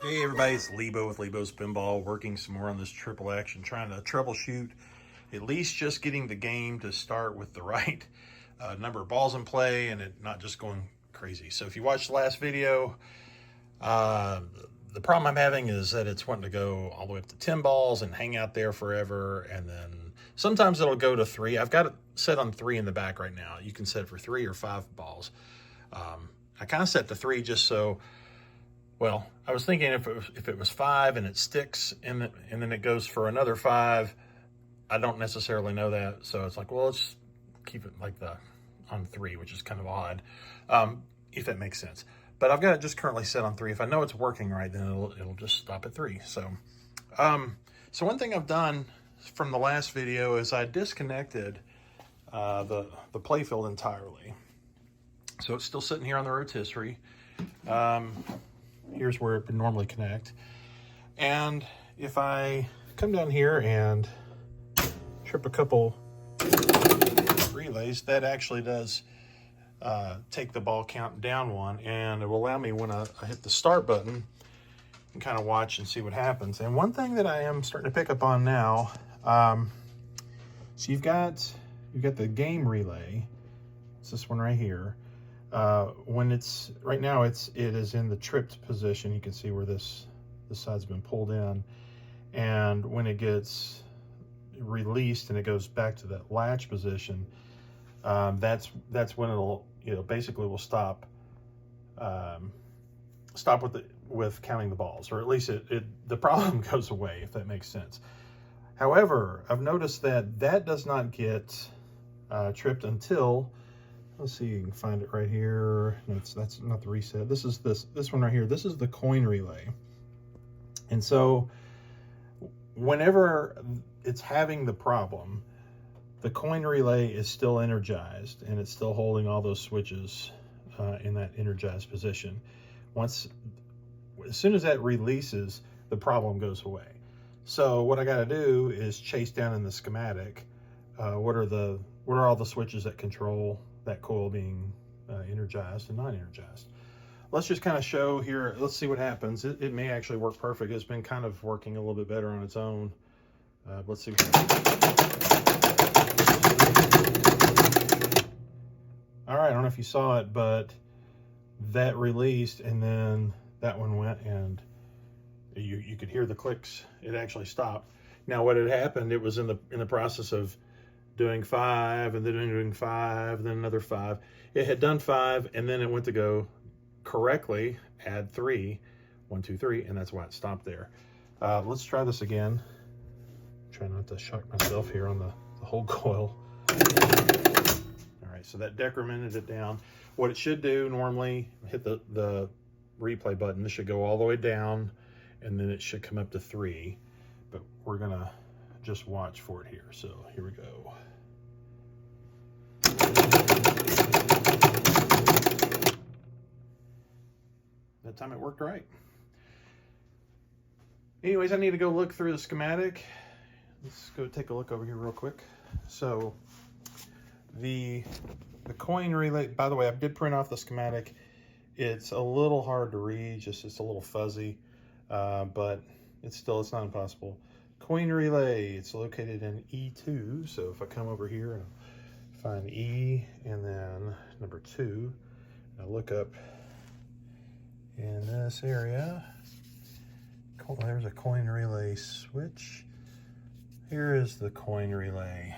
Hey everybody, it's Lebo with Lebo's Pinball, working some more on this triple action, trying to troubleshoot, at least just getting the game to start with the right number of balls in play and it not just going crazy. So if you watched the last video, the problem I'm having is that it's wanting to go all the way up to 10 balls and hang out there forever, and then sometimes it'll go to 3. I've got it set on 3 in the back right now. You can set it for 3 or 5 balls. I kind of set to 3 just so, well, I was thinking if it was 5 and it sticks and then it goes for another 5, I don't necessarily know that. So it's like, well, let's keep it like on 3, which is kind of odd, if that makes sense. But I've got it just currently set on 3. If I know it's working right, then it'll just stop at 3. So, so one thing I've done from the last video is I disconnected the playfield entirely. So it's still sitting here on the rotisserie. Here's where it would normally connect. And if I come down here and trip a couple relays, that actually does take the ball count down 1, and it will allow me, when I hit the start button, and kind of watch and see what happens. And one thing that I am starting to pick up on now, so you've got the game relay. It's this one right here. When it's right now, it is in the tripped position. You can see where this side's been pulled in, and when it gets released and it goes back to that latch position, that's when it'll basically will stop with counting the balls, or at least the problem goes away, if that makes sense. However, I've noticed that does not get tripped until, let's see, you can find it right here. No, that's not the reset. This is this one right here. This is the coin relay. And so whenever it's having the problem, the coin relay is still energized and it's still holding all those switches in that energized position. As soon as that releases, the problem goes away. So what I got to do is chase down in the schematic what are all the switches that control that coil being energized and non-energized. Let's just kind of show here. Let's see what happens. It may actually work perfect. It's been kind of working a little bit better on its own. Let's see what happens. All right, I don't know if you saw it, but that released and then that one went, and you could hear the clicks. It actually stopped. Now what had happened, it was in the process of doing 5 and then doing 5, then another 5. It had done 5 and then it went to go correctly add 3, 1 2 3, and that's why it stopped there. Let's try this again. Try not to shock myself here on the whole coil. All right, so that decremented it down. What it should do normally, hit the replay button, this should go all the way down and then it should come up to 3, but we're gonna just watch for it here. So here we go. That time it worked right. Anyways, I need to go look through the schematic. Let's go take a look over here real quick. So the coin relay, by the way, I did print off the schematic. It's a little hard to read, it's a little fuzzy, but it's not impossible. Coin relay, it's located in E2. So if I come over here and find E and then number 2, I look up in this area, there's a coin relay switch. Here is the coin relay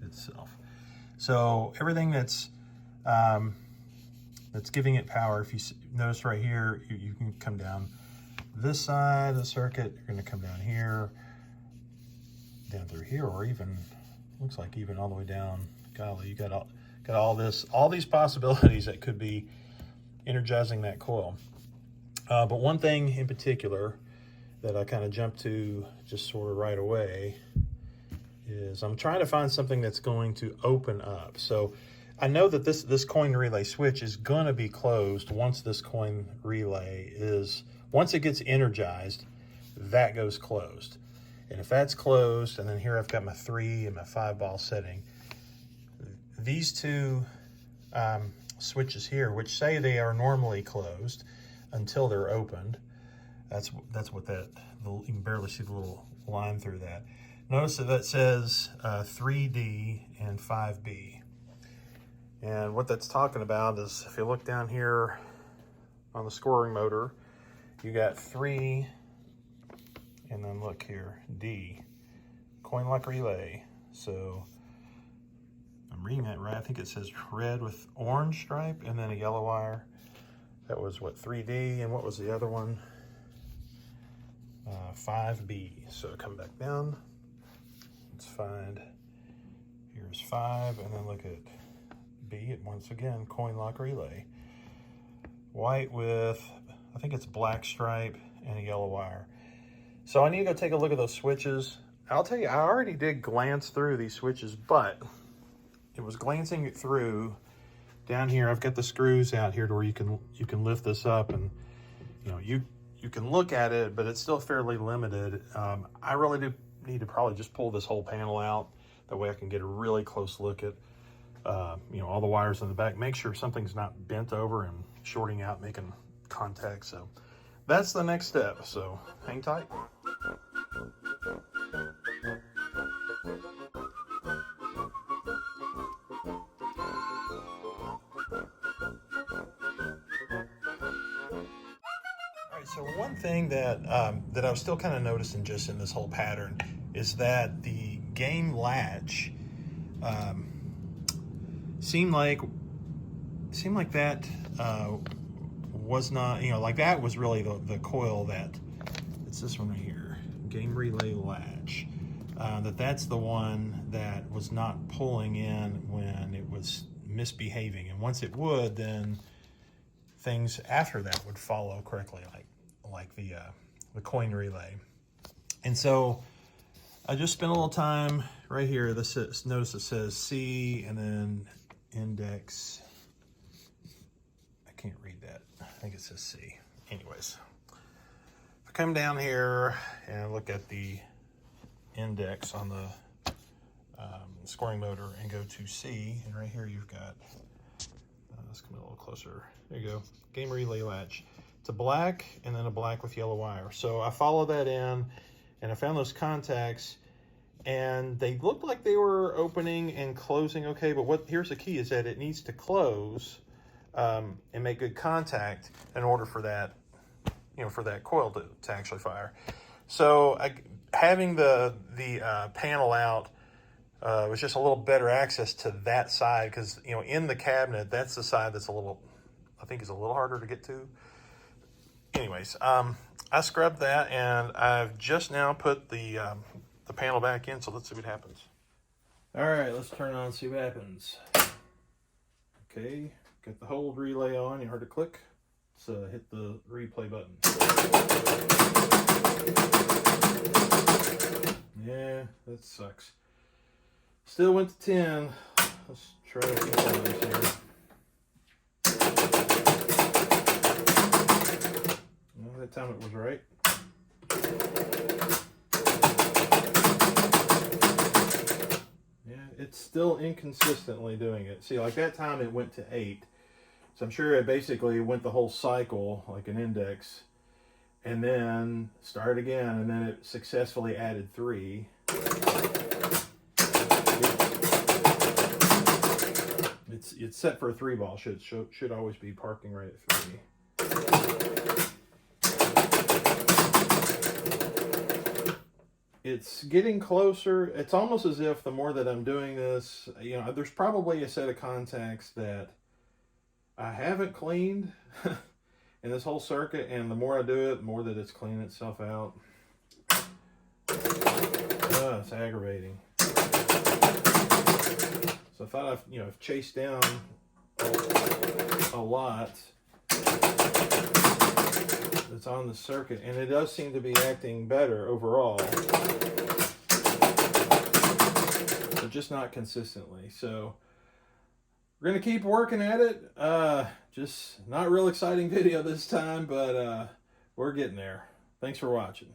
itself. So everything that's giving it power, if you notice right here, you can come down this side of the circuit, you're going to come down here, down through here, or even looks like even all the way down. Golly, you got all these possibilities that could be energizing that coil. But one thing in particular that I kind of jumped to just sort of right away is I'm trying to find something that's going to open up. So I know that this coin relay switch is going to be closed once this coin relay once it gets energized, that goes closed. And if that's closed, and then here I've got my 3 and my 5 ball setting, these two switches here, which say they are normally closed until they're opened, That's what that, you can barely see the little line through that. Notice that says 3D and 5B. And what that's talking about is, if you look down here on the scoring motor, you got 3, and then look here, D, coin lock relay. So I'm reading that right. I think it says red with orange stripe and then a yellow wire. That was what, 3D, and what was the other one? 5B. So come back down. Let's find, here's 5, and then look at B. Once again, coin lock relay. White with, I think it's black stripe and a yellow wire. So I need to go take a look at those switches. I'll tell you, I already did glance through these switches, but it was glancing it through down here. I've got the screws out here to where you can lift this up, and you can look at it, but it's still fairly limited. I really do need to probably just pull this whole panel out. That way I can get a really close look at all the wires in the back. Make sure something's not bent over and shorting out, making contact. So that's the next step. So hang tight. So one thing that that I was still kind of noticing just in this whole pattern is that the game latch seemed like that was not, like that was really the coil that, it's this one right here, game relay latch, that's the one that was not pulling in when it was misbehaving, and once it would, then things after that would follow correctly, like the coin relay. And so I just spent a little time right here. This is, notice it says C and then index. I can't read that. I think it says C. Anyways, if I come down here and look at the index on the scoring motor and go to C, and right here you've got, let's come a little closer. There you go, game relay latch. It's a black and then a black with yellow wire. So I followed that in and I found those contacts, and they looked like they were opening and closing okay, but here's the key is that it needs to close and make good contact in order for that, for that coil to actually fire. So having the panel out was just a little better access to that side, because in the cabinet, that's the side that's I think is a little harder to get to. Anyways, I scrubbed that, and I've just now put the panel back in, so let's see what happens. All right, let's turn it on and see what happens. Okay, got the hold relay on. You heard it click. So hit the replay button. Yeah, that sucks. Still went to 10. Let's try a few times here. That time it was right. Yeah, it's still inconsistently doing it. See, like that time it went to 8. So I'm sure it basically went the whole cycle, like an index, and then started again, and then it successfully added 3. It's set for a 3 ball. Should always be parking right at 3. It's getting closer. It's almost as if the more that I'm doing this, there's probably a set of contacts that I haven't cleaned in this whole circuit, and the more I do it, the more that it's cleaning itself out. It's aggravating. So if I've chased down a lot that's on the circuit, and it does seem to be acting better overall, but just not consistently. So we're gonna keep working at it. Just not real exciting video this time, but we're getting there. Thanks for watching.